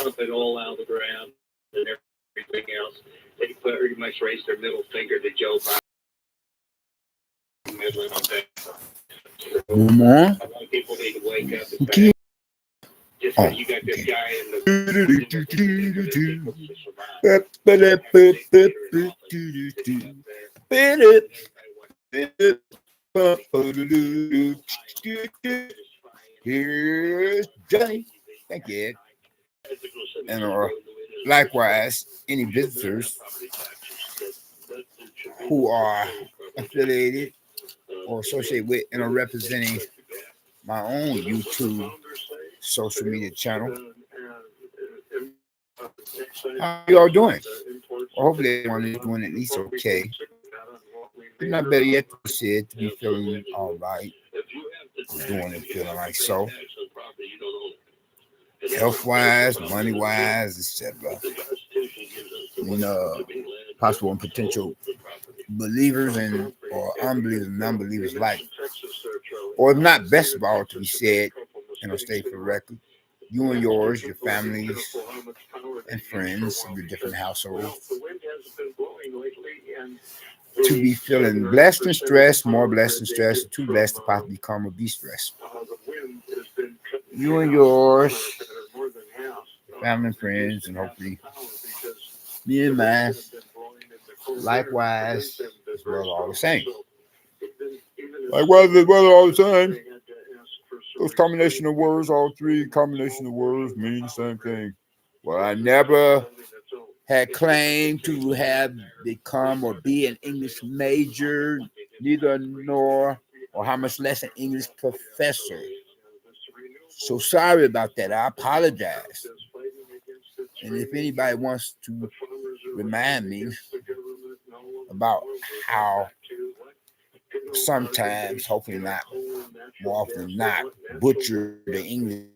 pumping oil out of the ground and everything else. They pretty much raised their middle finger to Joe Biden, middling on that. So, More. a lot of people need to wake up and say, just because you got this guy in the Here's Johnny. Thank you. And likewise, any visitors who are affiliated or associated with and are representing my own YouTube social media channel. How you all doing? Well, hopefully everyone is doing at least okay. If not better yet, to be said, to be feeling all right, doing and feeling like so. Health-wise, money-wise, etc. Possible and potential believers and or unbelievers and non-believers like. Or if not, best of all, to be said, stay for the record, you and yours, your families and friends of your different households, to be feeling blessed and stressed, more blessed and stressed, too blessed to possibly become or be stressed. You and yours, family and friends, and hopefully me and mine, likewise, as well, all the same. Likewise, as well, all the same. Those combination of words, all three combination of words mean the same thing. Well, I never had claimed to have become or be an English major, neither nor or how much less an English professor. So sorry about that. I apologize. And if anybody wants to remind me about how sometimes, hopefully not, more often than not, butcher the English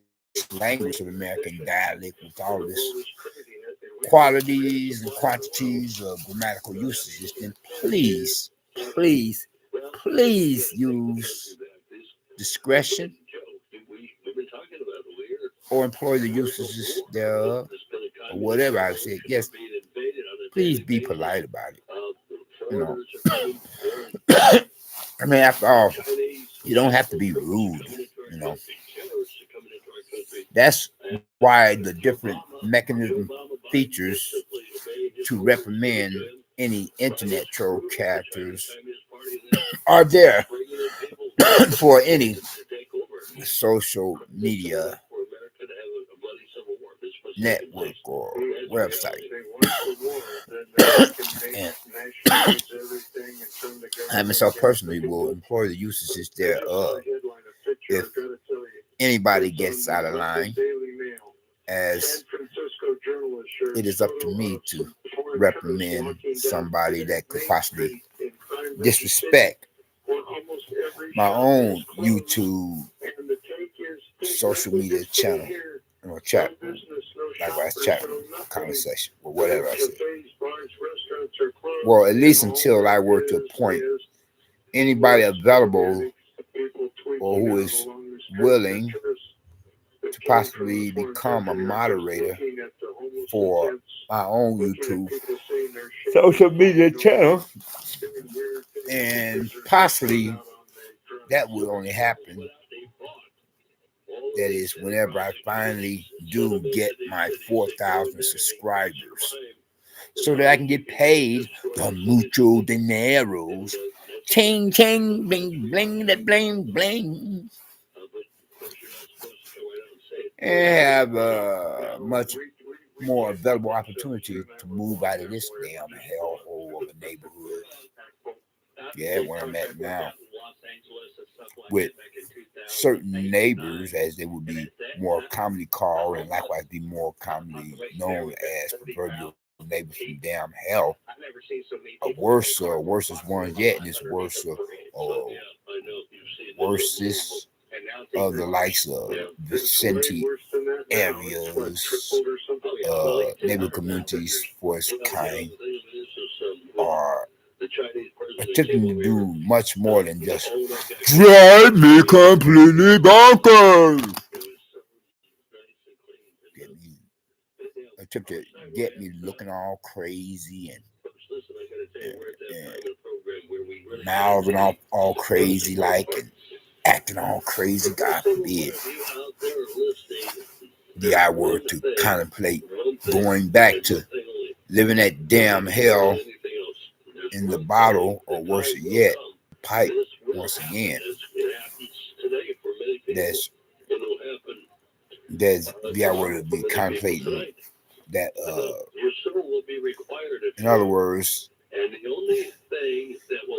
language of American dialect with all this qualities and quantities of grammatical usages, then please use discretion or employ the usages thereof, or whatever I said. Yes, please be polite about it. I mean, after all, you don't have to be rude, That's why the different mechanism features to reprimand any internet troll characters are there for any social media network or website. And I myself personally will employ the usages thereof if anybody gets out of line, as it is up to me to reprimand somebody that could possibly disrespect my own YouTube social media channel or chat, likewise chat conversation or whatever I say. Well, at least until I were to appoint anybody available or who is willing to possibly become a moderator for my own YouTube social media channel, and possibly that will only happen, that is, whenever I finally do get my 4,000 subscribers, so that I can get paid the mucho dineros. Ching, ching, bling, bling, that bling, bling. And have much more available opportunity to move out of this damn hellhole of a neighborhood. Yeah, where I'm at now. With certain neighbors, as they would be more commonly called and likewise be more commonly known as proverbial neighbors from damn hell. Worstest ones yet, and it's worstest of the likes of vicinity areas, neighborhood communities for its kind, are attempting to do much more than just drive me completely bonkers. attempt to get me looking all crazy and mouthing off all crazy like and acting all crazy. God forbid the I were to contemplate going back to living that damn hell in the bottle, or worse yet, pipe once again. That's the I were to be contemplating that. In other words,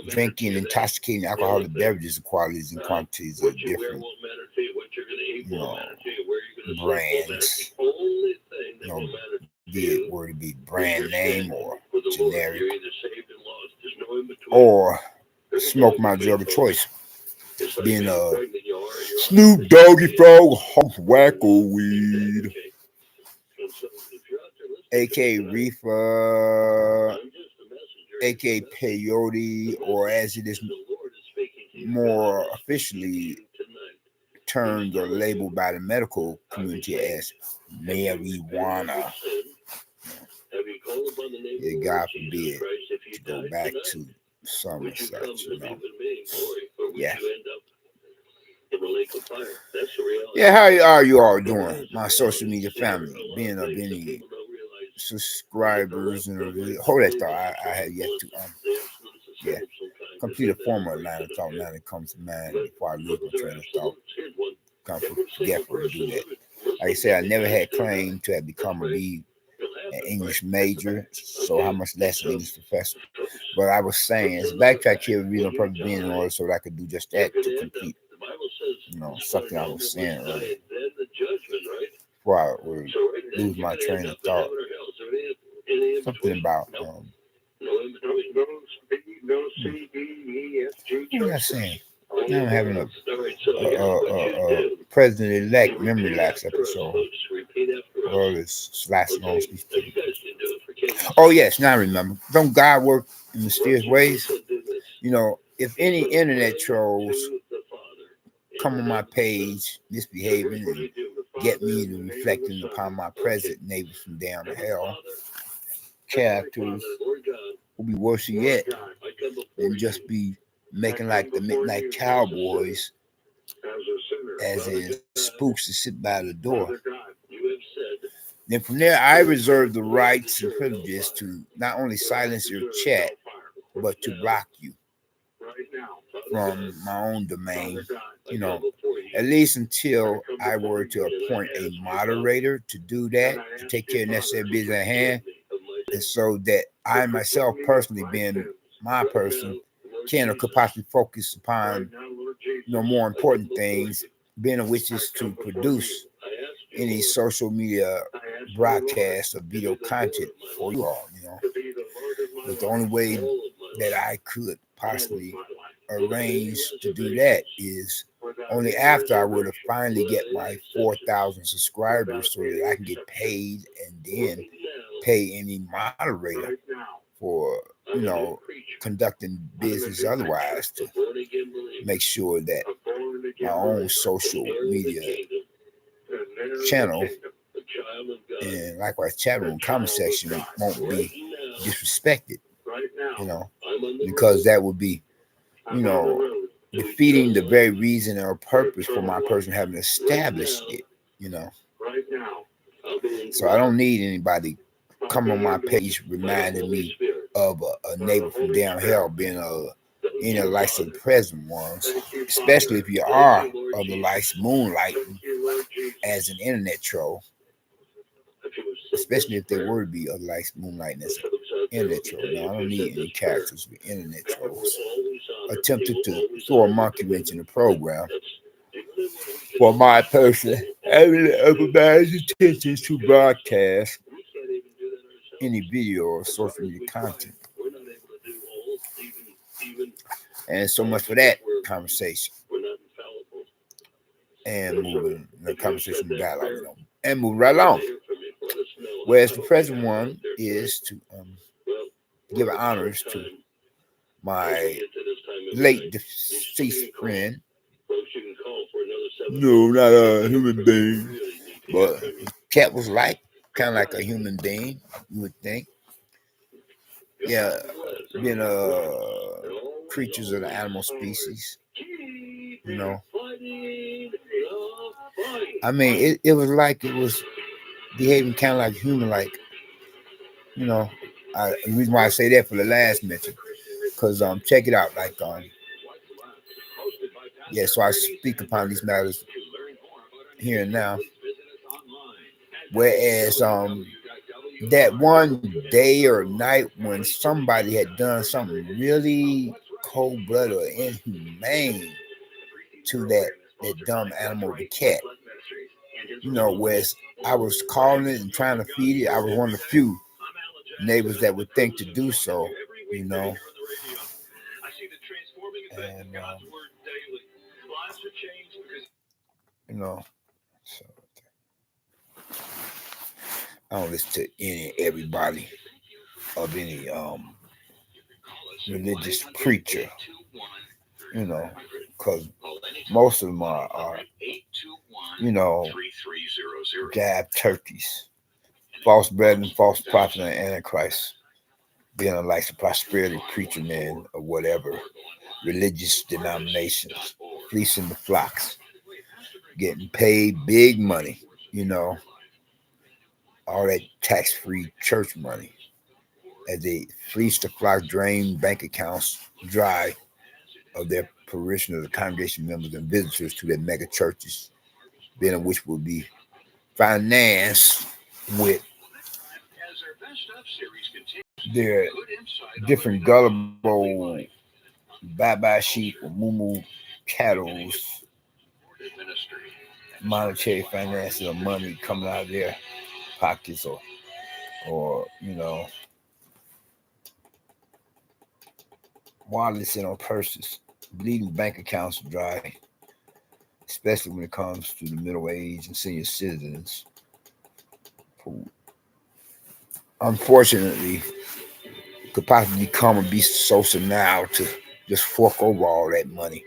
drinking intoxicating alcoholic beverages qualities and quantities are different, brands, be it were to be brand name or generic, or smoke my drug of choice, being a Snoop Doggy Frog Wacko weed, aka reefer, aka peyote, or as it is more officially termed or labeled by the medical community as marijuana. Yeah, God forbid to go back to some or such, Yeah. Yeah, how are you all doing? My social media family, being of any subscribers and hold that thought. I have yet to complete a formal line of thought now that comes to mind before I lose my train of thought. Kind of forgetful to do that. Like I said, I never had claimed to have become an English major, so how much less an English professor. But I was saying, as a backtrack here would be no purpose being in order so that I could do just that to complete, something I was saying earlier. Before I would lose my train of thought. Something about what was I saying? Now I'm having a president-elect memory lapse episode. Well, it's slashing on. Oh yes, now I remember. Don't God work in mysterious ways? If any internet trolls come on my page misbehaving and get me to reflecting upon my present neighbors from down hell, characters will be worse yet than just be making like the Midnight Cowboys, as in spooks to sit by the door. Then from there, I reserve the rights and privileges to not only silence your chat, but to block you from my own domain, at least until I were to appoint a moderator to do that, to take care of necessary business at hand, and so that I myself personally, being my person, can or could possibly focus upon more important things, being of which is to produce any social media broadcast or video content for you all, But the only way that I could possibly arrange to do that is only after I were to finally get my 4,000 subscribers so that I can get paid and then pay any moderator for, conducting business otherwise to make sure that my own social media channel and likewise chat room comment section won't be disrespected, because that would be, defeating the very reason or purpose for my person having established it, So I don't need anybody come on my page reminding me of a neighbor from down hell being any likes of the present ones, especially if you are of the likes moonlighting as an internet troll, especially if they were to be of the likes moonlighting as an internet troll. Now, I don't need any characters with internet trolls attempted to throw a monkey wrench in the program for my person having everybody's intentions to broadcast any video or social media content. And so much for that conversation. And moving the conversation dialogue, and moving right along. Whereas the present one is to give honors to my late deceased friend. No, not a human being, but cat was like kind of like a human being, you would think. Yeah, being creatures of the animal species, you know. I mean, it was like it was behaving kind of like human, like, you know. The reason why I say that for the last mention, because check it out, like yeah. So I speak upon these matters here and now. Whereas that one day or night when somebody had done something really cold blooded or inhumane to that dumb animal, the cat. You know, whereas I was calling it and trying to feed it, I was one of the few neighbors that would think to do so, you know. And you know, so I don't listen to everybody of any religious preacher, you know, because most of them are you know, gab turkeys, false brethren, false prophet, and antichrist, being a like a prosperity preacher man or whatever, religious denominations, fleecing the flocks, getting paid big money, you know, all that tax-free church money as they fleece the flock, drain bank accounts dry of their parishioners, congregation members, and visitors to their mega churches, being of which will be financed with their different gullible bye-bye sheep or moo cattle's monetary finances or money coming out of their pockets or you know, wallets in on purses, bleeding bank accounts dry, especially when it comes to the middle age and senior citizens who unfortunately could possibly come and be so now to just fork over all that money,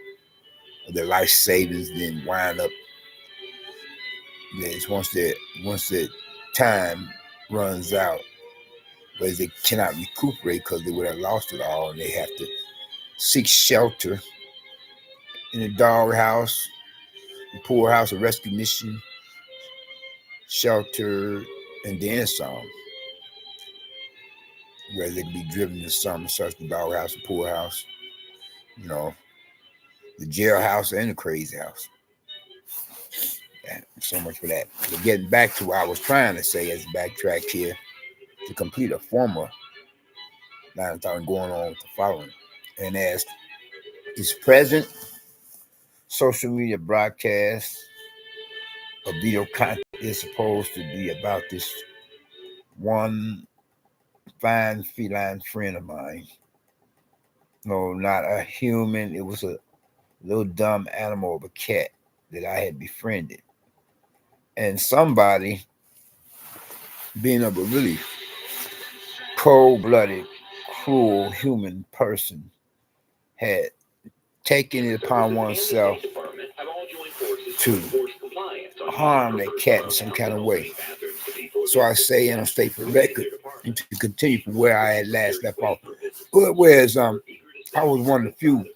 their life savings, then wind up once their time runs out, whereas they cannot recuperate because they would have lost it all, and they have to seek shelter in the doghouse, the poorhouse, a rescue mission, shelter, and then some. Where they can be driven to some such the doghouse, the poorhouse, you know, the jailhouse, and the crazy house. Yeah, so much for that. But getting back to what I was trying to say as backtrack here to complete a former line of thought going on with the following. And as this present social media broadcast of video content is supposed to be about this one fine feline friend of mine. No, not a human. It was a little dumb animal of a cat that I had befriended. And somebody, being of a really cold-blooded, cruel human person, had taken it upon oneself to harm that cat in some kind of way. So I say, and I'll state for record, and to continue from where I had last left off. Whereas I was one of the few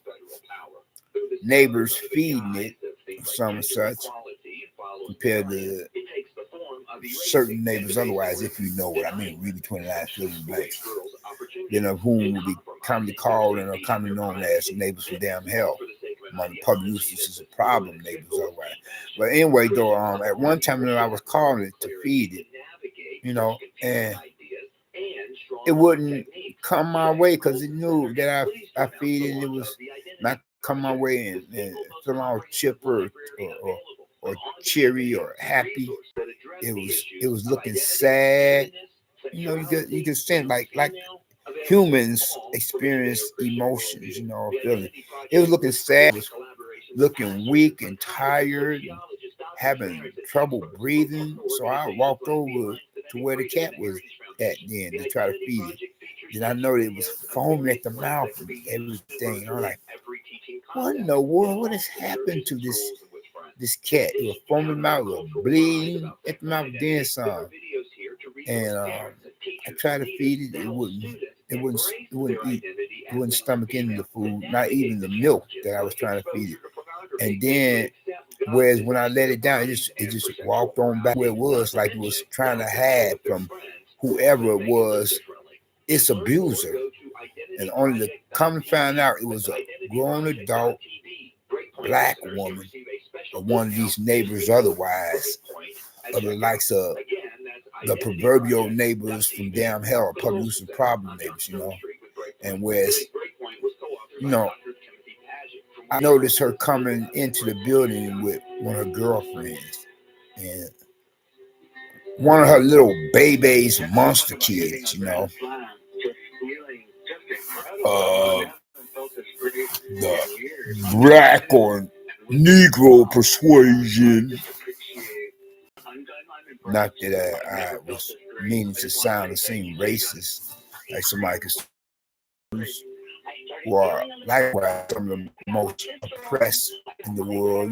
neighbors feeding it, some such, compared to certain neighbors otherwise, if you know what I mean, read between the lines, fill in the blanks, then of whom will be commonly called and are commonly known as neighbors from damn hell. Among the public use, this is a problem, neighbors otherwise. But anyway, though, at one time I was calling it to feed it, you know, and it wouldn't come my way because it knew that I feed it and it was not come my way and feeling all chipper or cheery or happy. It was looking sad. You know, you could sense like humans experience emotions, you know, feeling. It was looking sad, it was looking weak and tired, and having trouble breathing. So I walked over to where the cat was at then to try to feed it. Then I know it was foaming at the mouth and everything. I'm like, what in the world? What has happened to this cat? It was foaming mouth, it was bleeding at the mouth, then some. and I tried to feed it. It wouldn't eat. It wouldn't stomach into the food, not even the milk that I was trying to feed it. And then, whereas when I let it down, it just walked on back where it was, like it was trying to hide from whoever it was, its abuser. And only to come and find out it was a grown adult black woman or one of these neighbors otherwise, of the likes of the proverbial neighbors from damn hell, public nuisance problem neighbors. And whereas, you know, I noticed her coming into the building with one of her girlfriends and one of her little baby's monster kids. The black or Negro persuasion. Not that I was meaning to sound or seem racist, like somebody could who are likewise some of the most oppressed in the world,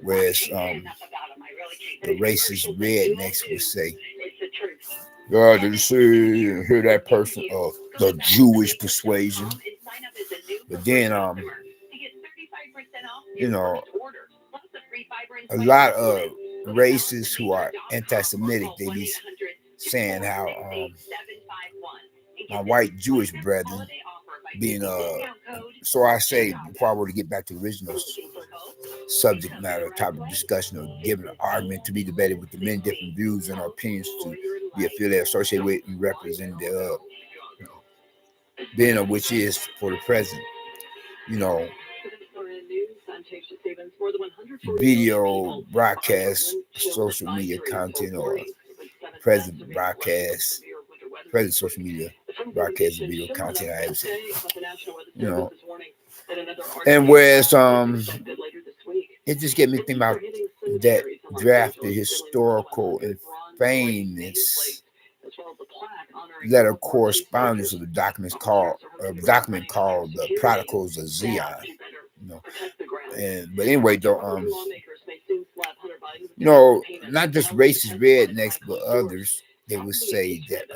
whereas the racist rednecks would say, God, did you see, hear that person of the Jewish persuasion? But then, a lot of racists who are anti-Semitic, they be saying how my white Jewish brethren being so I say, before I were to get back to the original subject matter, topic of discussion, or given an argument to be debated with the many different views and opinions to be affiliated, associated with, and represented thereof, being of which is for the present, video broadcast, social media content, or present social media broadcast video content, I have said, and whereas it just get me thinking about that drafted historical and famous letter correspondence of the document called the Prodigals of Zion. But anyway, though, not just racist rednecks, but others, they would say that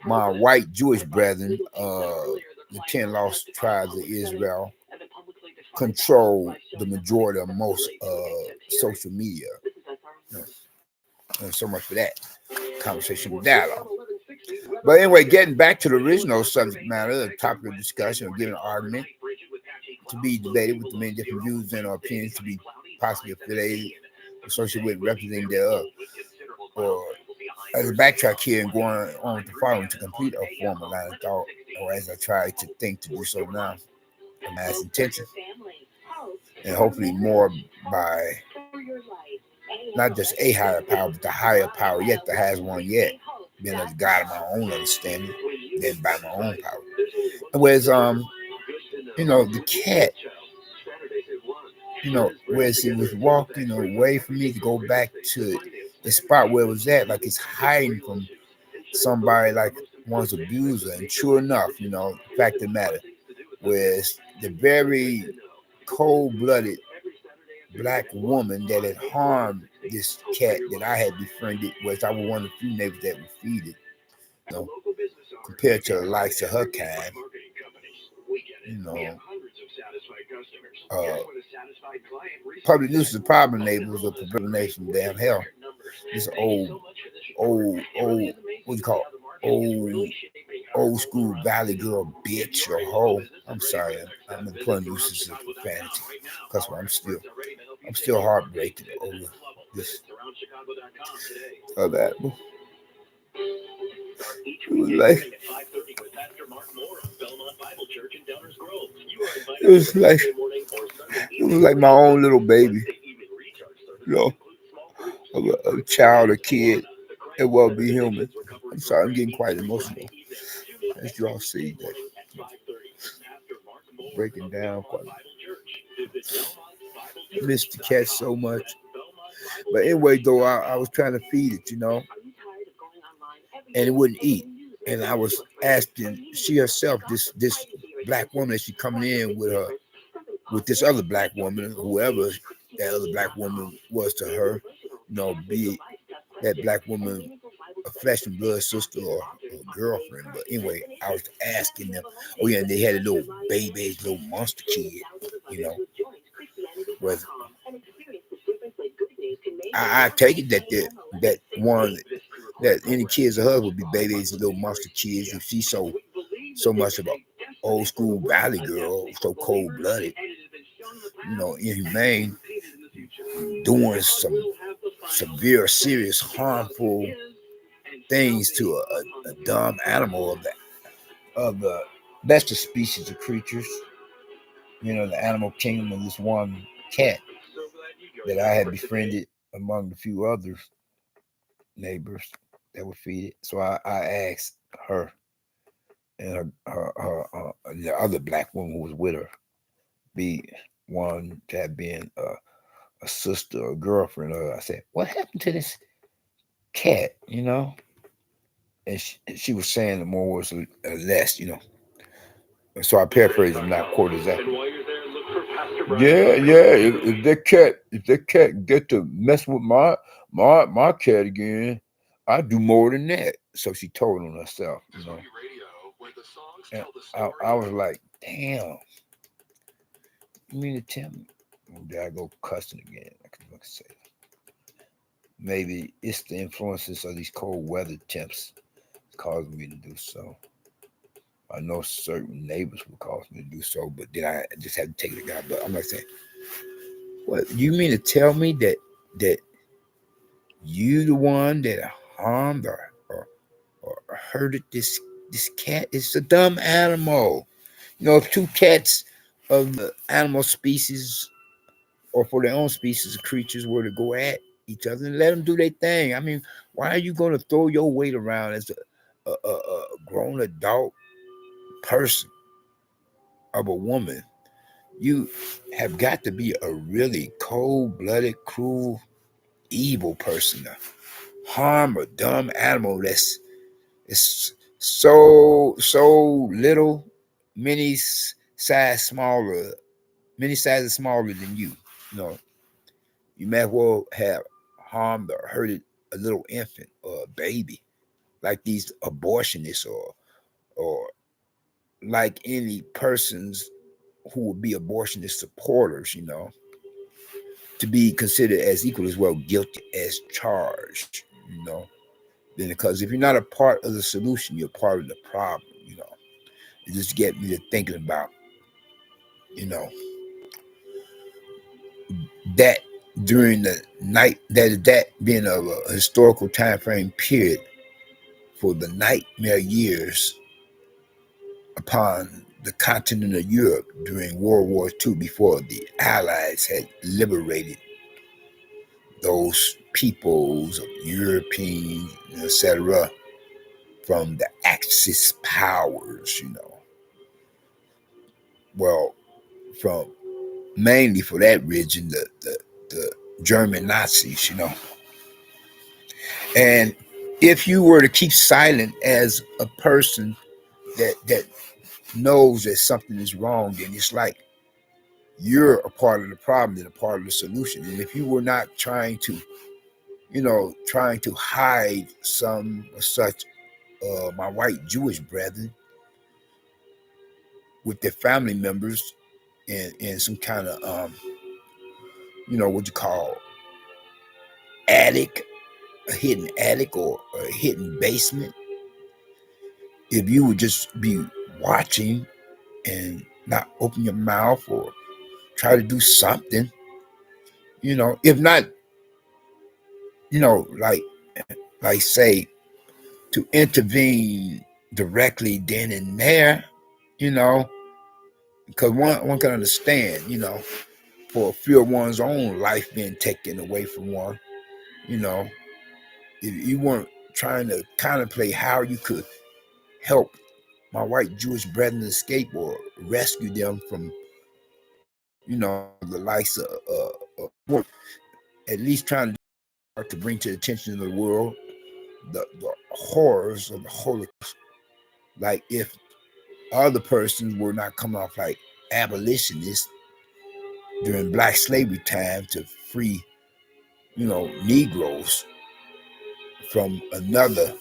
my white Jewish brethren, the 10 lost tribes of Israel, control the majority of most social media. And so much for that conversation dialogue. But anyway, getting back to the original subject matter, the topic of discussion, or giving an argument to be debated with the many different views and opinions to be possibly affiliated, associated with, representing thereof. Or as a backtrack here and going on with the following to complete a formal line of thought, or as I try to think to do so now, a mass intention, and hopefully more by not just a higher power, but the higher power yet, the highest one yet, being a God of my own understanding, than by my own power. And whereas the cat, whereas it was walking away from me to go back to the spot where it was at, like it's hiding from somebody like one's abuser. And sure enough, the fact of the matter, whereas the very cold-blooded black woman that had harmed this cat that I had befriended, was I was one of the few neighbors that would feed it, compared to the likes of her kind, public nuisance problem neighbors of the nation, damn hell. This old, what do you call it? Old school valley girl bitch or hoe. I'm sorry, I'm employing uses of profanity because I'm still heartbreaking over this other animal. It was like my own little baby, a child, a kid. It will be human. I'm sorry, I'm getting quite emotional. As you all see that breaking down quite. I miss the cat so much. But anyway, though, I was trying to feed it, and it wouldn't eat. And I was asking she herself, this black woman, that she coming in with this other black woman, whoever that other black woman was to her, be it that black woman a flesh and blood sister or girlfriend. But anyway, I was asking them. Oh yeah, and they had a little baby, little monster kid. You know, was I take it that that one that any kids of hers would be babies, little monster kids. If she's so much of a old school valley girl, so cold blooded, inhumane, doing some severe, serious, harmful things to a dumb animal of the that's the species of creatures, the animal kingdom of this one cat that I had befriended among the few other neighbors that would feed it. So I asked her and the other black woman who was with her, be one to have been a sister or girlfriend. I said, "What happened to this cat?" And she was saying the more was less. So I paraphrase, I'm not quote exactly. Yeah. If that cat get to mess with my cat again, I do more than that. So she told on herself, And I was like, damn. You mean to tell me? There I go cussing again. I can say maybe it's the influences of these cold weather temps causing me to do so. I know certain neighbors would cause me to do so, but then I just had to take it out. But I'm like saying, what you mean to tell me that you the one that harmed or hurted this cat? It's a dumb animal. If two cats of the animal species or for their own species of creatures were to go at each other and let them do their thing. I mean, why are you going to throw your weight around as a grown adult person of a woman? You have got to be a really cold-blooded, cruel, evil person to harm a dumb animal that's so little, many sizes smaller than you. You may as well have harmed or hurted a little infant or a baby, like these abortionists or like any persons who would be abortionist supporters, to be considered as equal as well guilty as charged, Then because if you're not a part of the solution, you're part of the problem. It just get me to thinking about, you know, that during the night that being a historical time frame period for the nightmare years upon the continent of Europe during World War II, before the Allies had liberated those peoples of Europeans, etc., from the Axis powers. Well, from mainly for that region, the German Nazis. And if you were to keep silent as a person that knows that something is wrong, then it's like you're a part of the problem and a part of the solution. And if you were not trying to hide some or such, my white Jewish brethren with their family members in some kind of what you call attic, a hidden attic or a hidden basement. If you would just be watching and not open your mouth or try to do something, if not, like say to intervene directly then and there, you know, because one can understand, for fear of one's own life being taken away from one, if you weren't trying to contemplate how you could help my white Jewish brethren escape or rescue them from, the likes of at least trying to bring to the attention of the world the horrors of the Holocaust. Like if other persons were not coming off like abolitionists during Black slavery time to free, Negroes from another,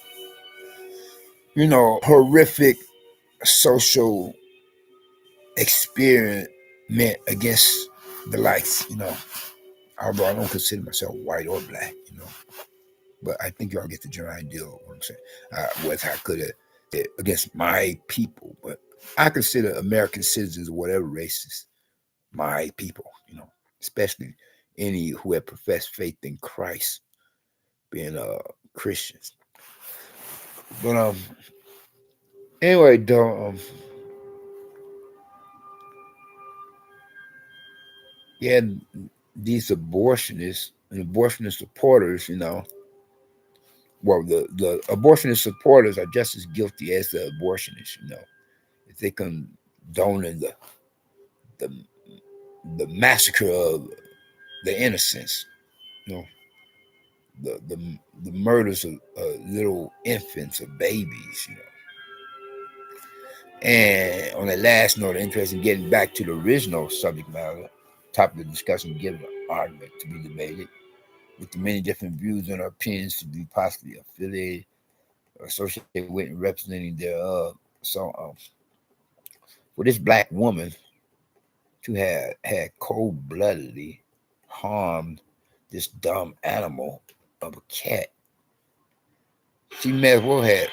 horrific social experiment against the likes, although I don't consider myself white or black, but I think y'all get the general idea of what I'm saying. Whether I could have against my people, but I consider American citizens, whatever races, my people, especially any who have professed faith in Christ, being Christians. But anyway, though, yeah, these abortionists and abortionist supporters, well, the abortionist supporters are just as guilty as the abortionists, if they condone the the massacre of the innocents, you know, the murders of little infants or babies, And on the last note, interested in getting back to the original subject matter, topic of discussion, given an argument to be debated, with the many different views and opinions to be possibly affiliated or associated with and representing thereof. So, for this black woman to have had cold-bloodedly harmed this dumb animal of a cat, she may as well have,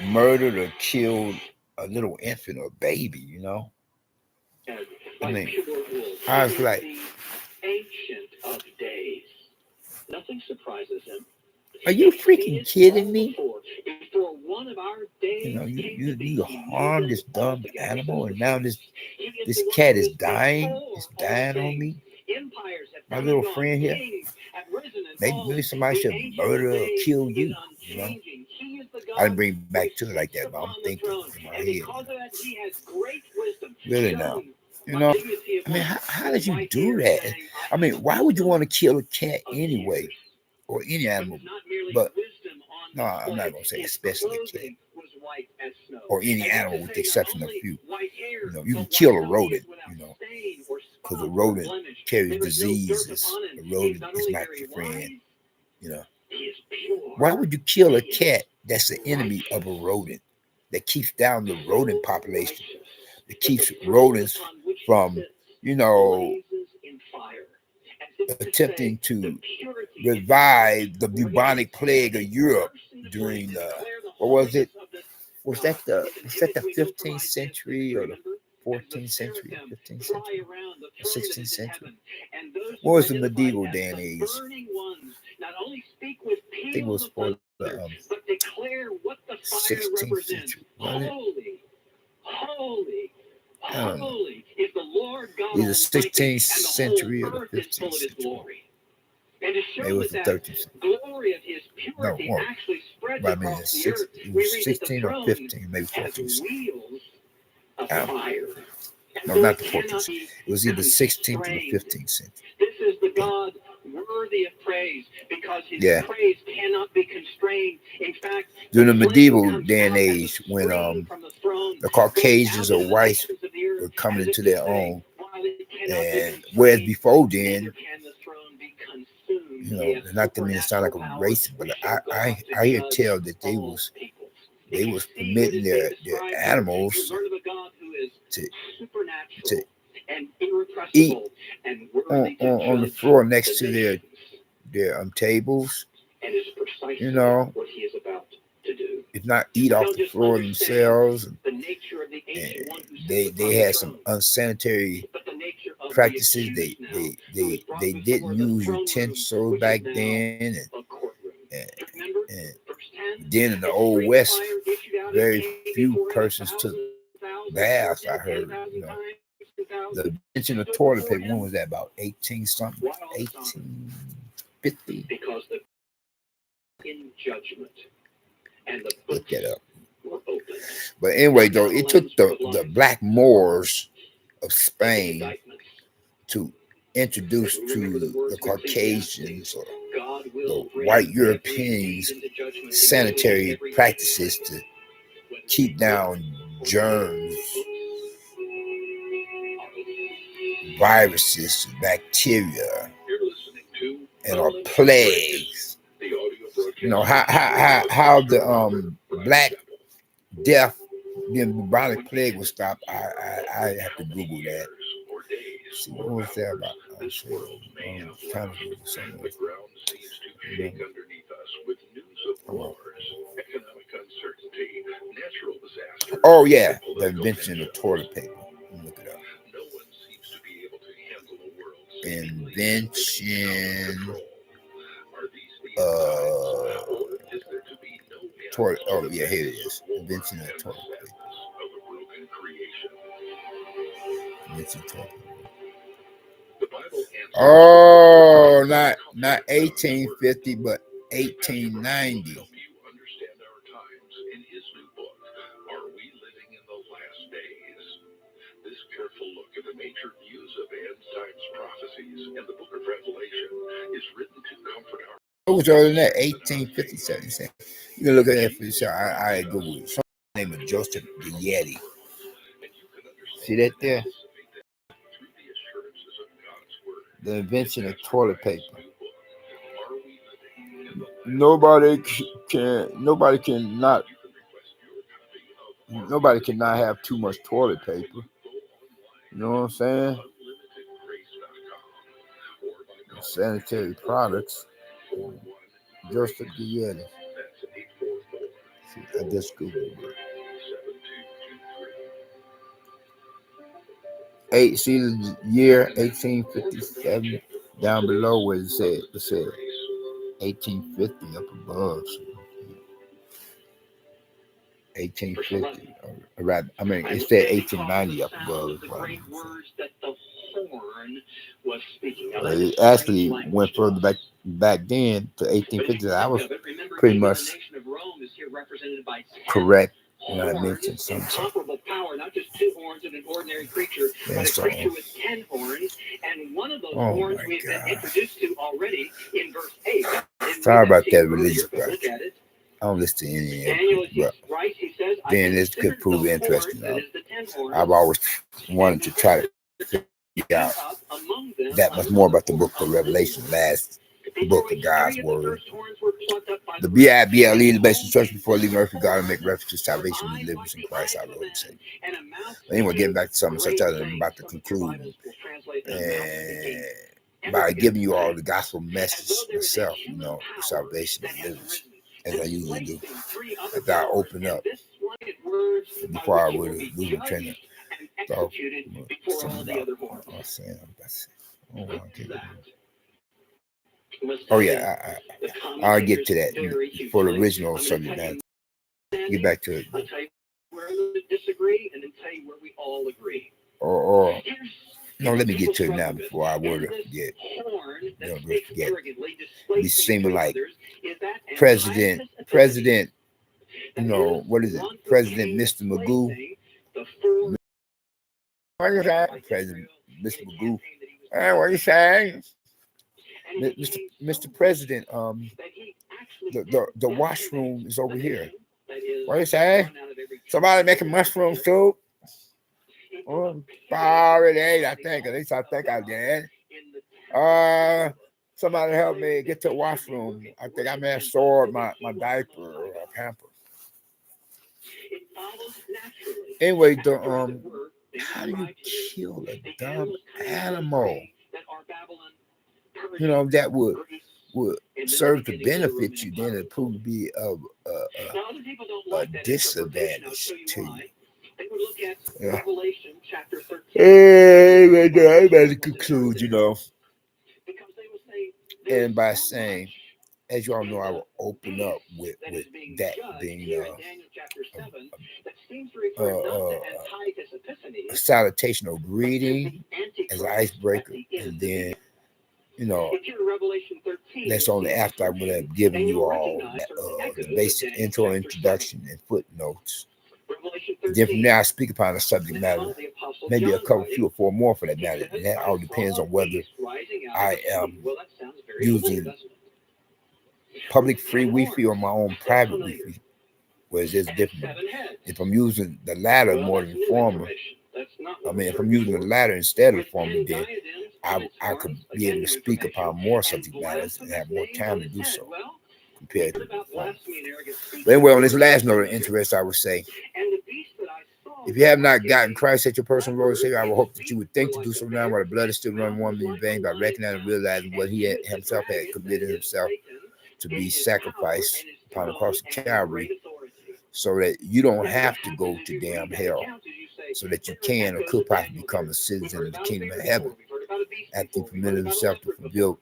murdered or killed a little infant or baby, I mean, I was like, ancient of days. Nothing surprises him. are you freaking kidding me? Before one of our days, You harmed this dumb animal, and now this cat is dying. It's dying on me. My little friend here. Maybe somebody should murder or kill you. I didn't bring it back to it like that, but I'm thinking in my head. Really now. I mean, how did you do that? I mean, why would you want to kill a cat anyway? Or any animal? But no, I'm not going to say especially a cat. Or any animal with the exception of few. You can kill a rodent, because a rodent carries diseases. A rodent is not your friend, Why would you kill a cat that's the enemy of a rodent, that keeps down the rodent population, that keeps rodents from, attempting to revive the bubonic plague of Europe during what was it? Was that the 15th century or the 14th century, 15th century, or 16th century? What was the medieval day and age? I think it was for the 16th century, wasn't it? I don't know. Either 16th century or the 15th century. Maybe it was the 13th century. No, well, but I mean, it was 16 or 15, maybe 14th century. No, not the 14th century. It was either 16th or the 15th century. This is the God worthy of praise, because his praise cannot be constrained. In fact, during the medieval day and age, when the Caucasians or whites were coming into their own, and whereas before then, not to mean it sound like a racist, but I hear tell that they was permitting their animals to eat on the floor next to their tables, if not eat off the floor themselves. And they had some unsanitary practices. They didn't use utensils back then, and then in the old West, very few persons took baths. I heard, the invention of toilet paper, when was that? About 18 something, 1850. In judgment, and the look that up. But anyway, though, it took the black Moors of Spain to introduce to the Caucasians or the white Europeans sanitary practices to keep down germs, viruses, bacteria, and or plagues how the Black Death, the bubonic plague was stopped. I have to Google that. See, what was that about? I'm sure. Trying to Google something. The ground seems to shake underneath us with news of wars, economic uncertainty, natural disasters. Oh yeah, the invention of toilet paper. Look it up. No one seems to be able to handle the world. Invention. Are these the times, or is there to be no end? Toilet. Oh yeah, here it is. Invention of toilet paper. Of a broken creation. Invention of toilet paper. The Bible answers. Oh, not 1850, but 1890. Help you understand our times in his new book, Are We Living in the Last Days? This careful look at the major views of end times prophecies in the book of Revelation is written to comfort our. It was earlier than that, 1857. You can look at that for yourself. I Google it. Someone named Joseph the Yeti. See that there? The invention of toilet paper. Nobody cannot have too much toilet paper. You know what I'm saying? Sanitary products. Joseph the Yeti. See, I just Googled it. See the year 1857 down below where it said 1850 up above. 1850. Right. I mean, it said 1890 up above. It actually went further back then to 1850. I was pretty much correct. And I mentioned something. Incomparable power, not just two horns of an ordinary creature, but a creature with 10 horns, and one of those horns we've been introduced to already in verse 8. Sorry about that religious part. I don't listen to any of it, but then this could prove interesting. I've always wanted to try to figure out that much more about the book of Revelation, last book of God's word. The Bible, the basic church before leaving earth, God will make reference to salvation and deliverance in Christ our Lord and Savior. But anyway, getting back to something such as I'm about to conclude, and by giving you all the gospel message myself, the salvation and deliverance, as I usually do, after I open up before I would lose my train of thought. Oh yeah, I'll get to that for the original subject matter. Get back to it. I'll tell you where we disagree, and then tell you where we all agree. Or no, let me get to it now before I were to forget. Be seeming like President, what is it? President Mr. Magoo. What are you saying? President Mr. Magoo. Hey, what are you saying? Mr. President, the washroom is over here. What are you saying? Somebody making mushroom soup? Already ate, I think. At least I think I did. Somebody help me get to the washroom. I think I may have soiled my diaper or a pamper. Anyway, how do you kill a dumb animal? That would serve to benefit you, then it proved to be of a disadvantage to you. Yeah. Hey, I better conclude, and by saying, as you all know, I will open up with that being a salutational greeting as an icebreaker, and then that's only after I would have given you all the basic intro, introduction, and footnotes. Then from there, I speak upon the subject matter, maybe a couple, few or four more for that matter, and that all depends on whether I am using public free Wi-Fi or my own private Wi-Fi, whereas it's different. If I'm using the latter more than the former, if I'm using the latter instead of the former, then I could be able to speak upon more subject matters and have more time to do so. compared to home. But anyway, on this last note of interest, I would say, if you have not gotten Christ as your personal Lord and Savior, I would hope that you would think to do so now while the blood is still running warm in your veins, by recognizing and realizing what he himself had committed himself to be sacrificed upon the cross of Calvary, so that you don't have to go to damn hell, so that you can or could possibly become a citizen of the kingdom of heaven after he permitted himself to fulfill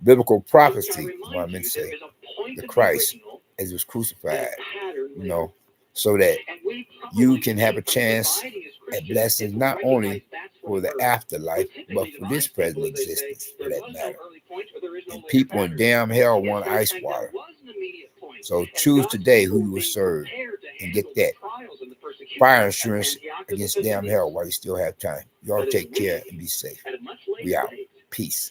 biblical prophecy, what I meant to say, the Christ as he was crucified, so that you can have a chance at blessings not only for the afterlife, but for this present existence, for that matter. And people in damn hell want ice water. So choose today who you will serve and get that fire insurance against damn hell while you still have time. Y'all take care and be safe. We out. Peace.